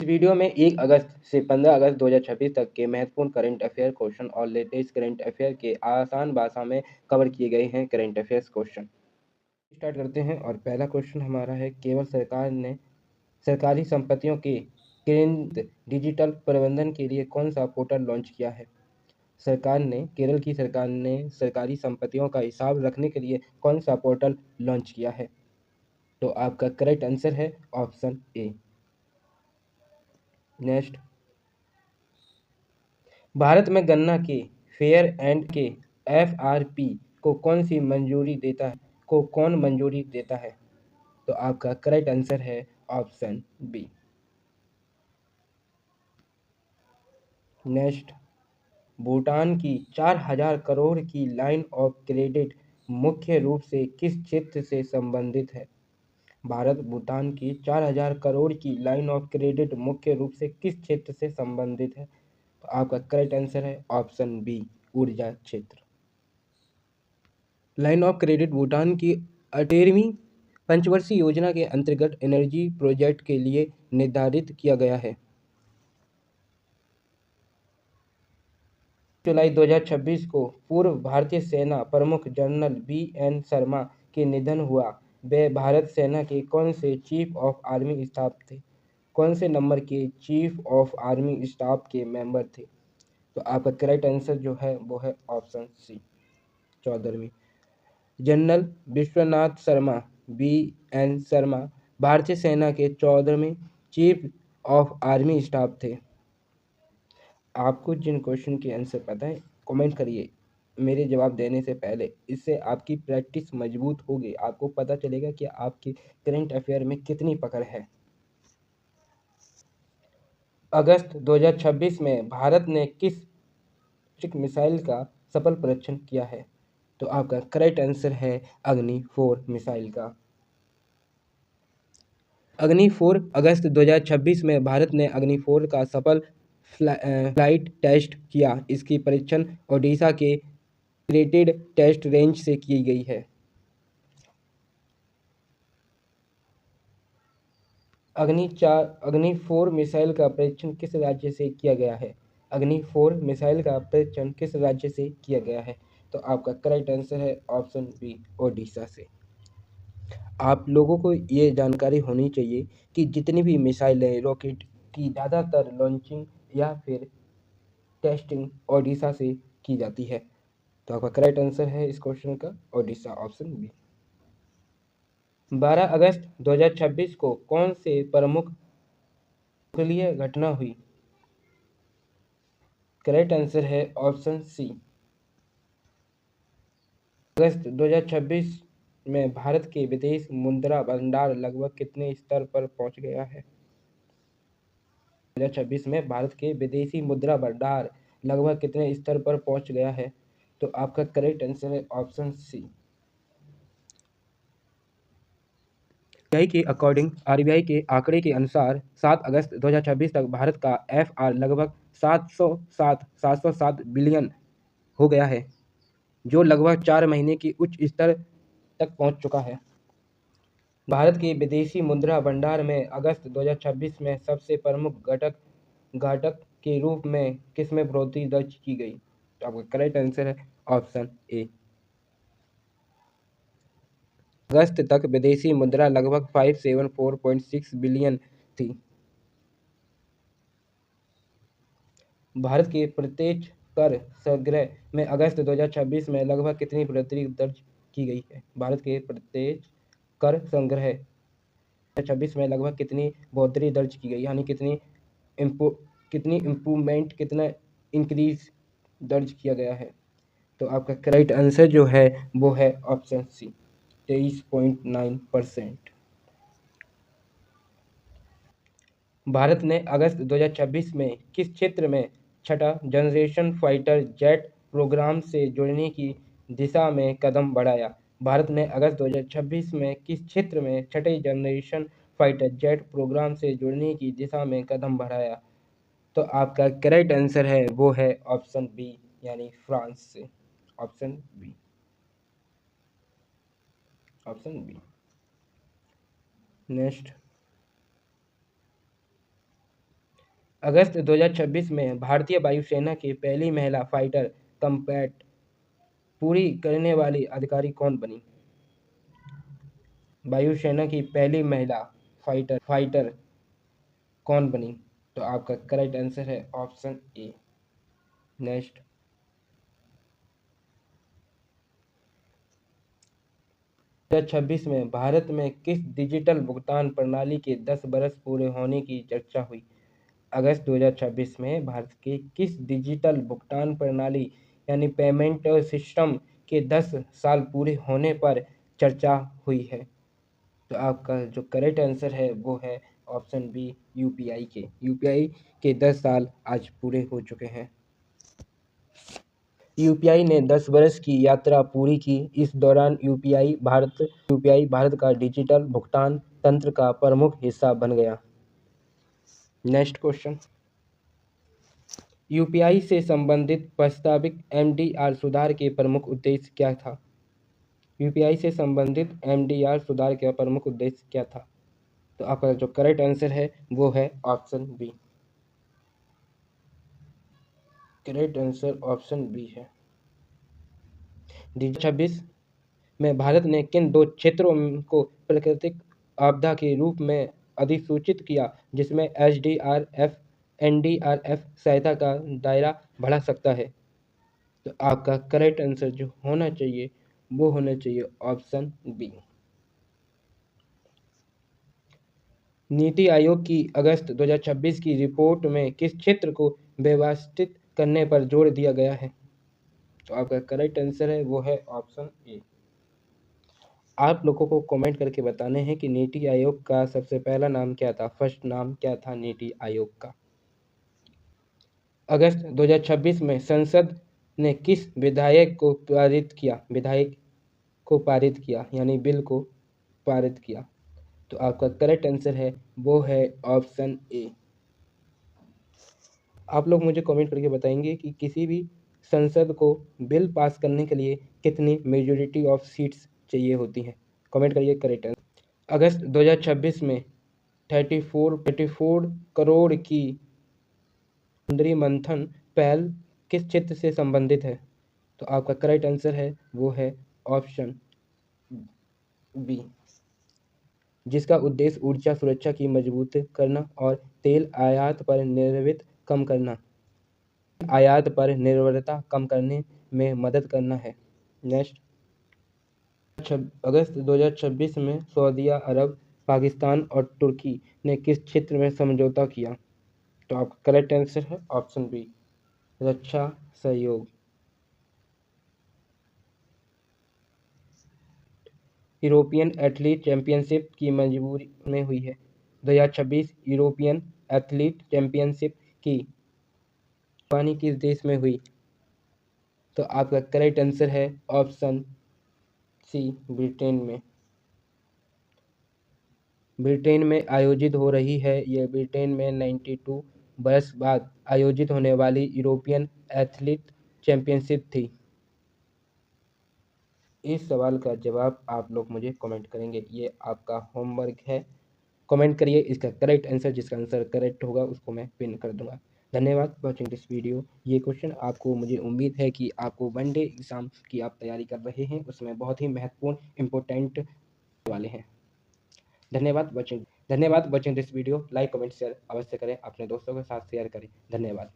इस वीडियो में 1 अगस्त से 15 अगस्त 2026 तक के महत्वपूर्ण करंट अफेयर क्वेश्चन और लेटेस्ट करंट अफेयर के आसान भाषा में कवर किए गए हैं करंट अफेयर्स क्वेश्चन। स्टार्ट करते हैं और पहला क्वेश्चन हमारा है, केवल सरकार ने सरकारी संपत्तियों के केंद्र डिजिटल प्रबंधन के लिए कौन सा पोर्टल लॉन्च किया है? केरल की सरकार ने सरकारी संपत्तियों का हिसाब रखने के लिए कौन सा पोर्टल लॉन्च किया है? तो आपका करेक्ट आंसर है ऑप्शन ए। नेक्स्ट, भारत में गन्ना के फेयर एंड के एफआरपी को कौन मंजूरी देता है? तो आपका करेक्ट आंसर है ऑप्शन बी। नेक्स्ट, भूटान की 4,000 करोड़ की लाइन ऑफ क्रेडिट मुख्य रूप से किस क्षेत्र से संबंधित है? भारत भूटान की 4,000 करोड़ की लाइन ऑफ क्रेडिट मुख्य रूप से किस क्षेत्र से संबंधित है? तो आपका करेक्ट आंसर है ऑप्शन बी, ऊर्जा क्षेत्र। लाइन ऑफ क्रेडिट भूटान की 18वीं पंचवर्षीय योजना के अंतर्गत एनर्जी प्रोजेक्ट के लिए निर्धारित किया गया है। जुलाई 2026 को पूर्व भारतीय सेना प्रमुख जनरल बी.एन. शर्मा के निधन हुआ। वे भारत सेना के कौन से चीफ ऑफ आर्मी स्टाफ थे? कौन से नंबर के चीफ ऑफ आर्मी स्टाफ के मेंबर थे? तो आपका करेक्ट आंसर जो है वो है ऑप्शन सी, 14वीं। General Vishwanath Sharma BN. शर्मा भारतीय सेना के 14वें चीफ ऑफ आर्मी स्टाफ थे। आपको जिन क्वेश्चन के आंसर पता है कमेंट करिए मेरे जवाब देने से पहले। इससे आपकी प्रैक्टिस मजबूत होगी, आपको पता चलेगा कि आपकी करंट अफेयर में कितनी पकड़ है। अगस्त 2026 में भारत ने किस मिसाइल का सफल परीक्षण किया है? तो आपका करेक्ट आंसर है अग्नि 4 मिसाइल का। अग्नि 4 अगस्त 2026 में भारत ने अग्नि 4 का सफल फ्लाइट टेस्ट किया। इसकी परीक्षण ओडिशा के क्रेटेड टेस्ट रेंज से की गई है। अग्नि 4 मिसाइल का परीक्षण किस राज्य से किया गया है? अग्नि 4 मिसाइल का परीक्षण किस राज्य से किया गया है? तो आपका करेक्ट आंसर है ऑप्शन बी, ओडिशा से। आप लोगों को ये जानकारी होनी चाहिए कि जितनी भी मिसाइलें, रॉकेट की ज़्यादातर लॉन्चिंग या फिर टेस्टिंग ओडिशा से की जाती है। तो आपका करेक्ट आंसर है इस क्वेश्चन का ओडिशा, ऑप्शन बी। 12 अगस्त 2026 को कौन से प्रमुख उपकूलीय घटना हुई? करेक्ट आंसर है ऑप्शन सी। अगस्त 2026 में भारत के विदेश मुद्रा भंडार लगभग कितने स्तर पर पहुंच गया है? 2026 में भारत के विदेशी मुद्रा भंडार लगभग कितने स्तर पर पहुंच गया है? तो आपका करेक्ट आंसर है ऑप्शन सी। आरबीआई के आंकड़े के अनुसार 7 अगस्त 2026 तक भारत का एफआर लगभग 707 बिलियन हो गया है, जो लगभग 4 महीने की उच्च स्तर तक पहुंच चुका है। भारत के विदेशी मुद्रा भंडार में अगस्त 2026 में सबसे प्रमुख घटक के रूप में किसमें बढ़ोतरी दर्ज की गई? तो आपका करेक्ट आंसर है ऑप्शन ए। अगस्त तक विदेशी मुद्रा लगभग 574.6 बिलियन थी। भारत के प्रत्यक्ष कर संग्रह में अगस्त 2026 में लगभग कितनी बढ़ोतरी दर्ज की गई है? भारत के प्रत्यक्ष कर संग्रह 2026 में लगभग कितनी बढ़ोतरी दर्ज की गई, यानी कितनी इम्प्रूवमेंट, कितना इंक्रीज दर्ज किया गया है? तो आपका करेक्ट आंसर जो है वो है ऑप्शन सी, 23.9%। भारत ने अगस्त 2026 में किस क्षेत्र में छठा जनरेशन फाइटर जेट प्रोग्राम से जुड़ने की दिशा में कदम बढ़ाया? भारत ने अगस्त 2026 में किस क्षेत्र में छठे जनरेशन फाइटर जेट प्रोग्राम से जुड़ने की दिशा में कदम बढ़ाया? तो आपका करेक्ट आंसर है वो है ऑप्शन बी, यानी फ्रांस से, option B, option B. Next, अगस्त 2026 में भारतीय वायुसेना की पहली महिला फाइटर कम्बैट पूरी करने वाली अधिकारी कौन बनी? वायुसेना की पहली महिला फाइटर कौन बनी? तो आपका करेक्ट आंसर है ऑप्शन ए। नेक्स्ट, 2026 में भारत में किस डिजिटल भुगतान प्रणाली के 10 बरस पूरे होने की चर्चा हुई? अगस्त 2026 में भारत की किस डिजिटल भुगतान प्रणाली यानी पेमेंट सिस्टम के 10 साल पूरे होने पर चर्चा हुई है? तो आपका जो करेक्ट आंसर है वो है ऑप्शन बी, यूपीआई के 10 साल आज पूरे हो चुके हैं। यूपीआई ने 10 वर्ष की यात्रा पूरी की। इस दौरान यूपीआई भारत का डिजिटल भुगतान तंत्र का प्रमुख हिस्सा बन गया। नेक्स्ट क्वेश्चन, यूपीआई से संबंधित प्रस्तावित एमडीआर सुधार के प्रमुख उद्देश्य क्या था? यूपीआई से संबंधित एमडीआर सुधार का प्रमुख उद्देश्य क्या था? तो आपका जो करेक्ट आंसर है वो है option b. Correct answer option b है। 2026 में भारत ने किन 2 क्षेत्रों को प्राकृतिक आपदा के रूप में अधिसूचित किया जिसमें एनडीआरएफ सहायता का दायरा बढ़ा सकता है? तो आपका करेक्ट आंसर जो होना चाहिए वो होना चाहिए ऑप्शन बी। नीति आयोग की अगस्त 2026 की रिपोर्ट में किस क्षेत्र को व्यवस्थित करने पर जोर दिया गया है? तो आपका करेक्ट आंसर है वो है ऑप्शन ए। आप लोगों को कमेंट करके बताने हैं कि नीति आयोग का सबसे पहला नाम क्या था, फर्स्ट नाम क्या था नीति आयोग का। अगस्त 2026 में संसद ने किस विधेयक को पारित किया यानी बिल को पारित किया? तो आपका करेक्ट आंसर है वो है ऑप्शन ए। आप लोग मुझे कमेंट करके बताएंगे कि किसी भी संसद को बिल पास करने के लिए कितनी मेजॉरिटी ऑफ सीट्स चाहिए होती हैं? कमेंट करिए करेक्ट आंसर। अगस्त 2026 में 34 करोड़ की समुद्री मंथन पहल किस क्षेत्र से संबंधित है? तो आपका करेक्ट आंसर है वो है ऑप्शन बी, जिसका उद्देश्य ऊर्जा सुरक्षा की मजबूत करना और तेल आयात पर निर्भरता कम करने में मदद करना है। नेक्स्ट, अगस्त 2026 में सऊदी अरब, पाकिस्तान और तुर्की ने किस क्षेत्र में समझौता किया? तो आपका करेक्ट आंसर है ऑप्शन बी, रक्षा सहयोग। यूरोपियन एथलीट चैंपियनशिप की मंजूरी में हुई है? 2026 यूरोपियन एथलीट चैंपियनशिप की मेजबानी किस देश में हुई? तो आपका करेक्ट आंसर है ऑप्शन सी, ब्रिटेन में आयोजित हो रही है। यह ब्रिटेन में 92 वर्ष बाद आयोजित होने वाली यूरोपियन एथलीट चैंपियनशिप थी। इस सवाल का जवाब आप लोग मुझे कमेंट करेंगे, ये आपका होमवर्क है। कमेंट करिए इसका करेक्ट आंसर, जिसका आंसर करेक्ट होगा उसको मैं पिन कर दूंगा। धन्यवाद वॉचिंग दिस वीडियो। ये क्वेश्चन आपको, मुझे उम्मीद है कि आपको वनडे एग्जाम की आप तैयारी कर रहे हैं उसमें बहुत ही महत्वपूर्ण इंपॉर्टेंट वाले हैं। धन्यवाद watching this video. Like comment share अवश्य करें, अपने दोस्तों के साथ शेयर करें। धन्यवाद।